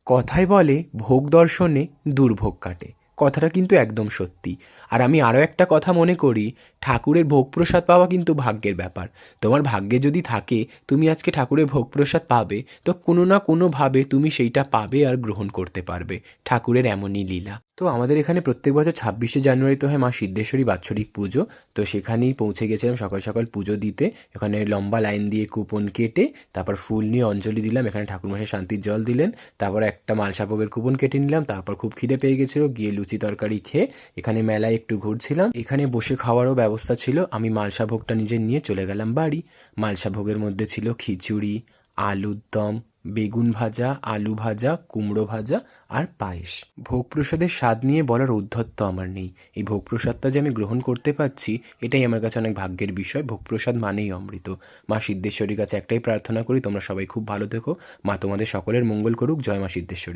কথায় বলে ভোগ দর্শনে দুর্ভোগ কাটে। কথাটা কিন্তু একদম সত্যি। আর আমি আরও একটা কথা মনে করি, ঠাকুরের ভোগ প্রসাদ পাওয়া কিন্তু ভাগ্যের ব্যাপার। তোমার ভাগ্যে যদি থাকে তুমি আজকে ঠাকুরের ভোগ প্রসাদ পাবে, তো কোনো না কোনোভাবে তুমি সেইটা পাবে আর গ্রহণ করতে পারবে। ঠাকুরের এমনই লীলা। তো আমাদের এখানে প্রত্যেক বছর 26শে জানুয়ারিতে হয় মা সিদ্ধেশ্বরী বাৎসরিক পুজো। তো সেখানেই পৌঁছে গেছিলাম সকাল সকাল পুজো দিতে। এখানে লম্বা লাইন দিয়ে কুপন কেটে তারপর ফুল নিয়ে অঞ্জলি দিলাম। এখানে ঠাকুরমশাই শান্তির জল দিলেন। তারপর একটা মালসা ভোগের কুপন কেটে নিলাম। তারপর খুব খিদে পেয়ে গেছিলো, গিয়ে লুচি তরকারি খেয়ে এখানে মেলায় একটু ঘুরছিলাম। এখানে বসে খাওয়ারও ব্যবস্থা ছিল। আমি মালসা ভোগটা নিজে নিয়ে চলে গেলাম বাড়ি। মালসা ভোগের মধ্যে ছিল খিচুড়ি, আলুর দম, বেগুন ভাজা, আলু ভাজা, কুমড়ো ভাজা আর পায়েস। ভোগ প্রসাদের স্বাদ নিয়ে বলার ঔদ্ধত্য আমার নেই। এই ভোগ প্রসাদটা যে আমি গ্রহণ করতে পারছি, এটাই আমার কাছে অনেক ভাগ্যের বিষয়। ভোগ প্রসাদ মানেই অমৃত। মা সিদ্ধেশ্বরীর কাছে একটাই প্রার্থনা করি, তোমরা সবাই খুব ভালো থেকো। মা তোমাদের সকলের মঙ্গল করুক। জয় মা সিদ্ধেশ্বরী।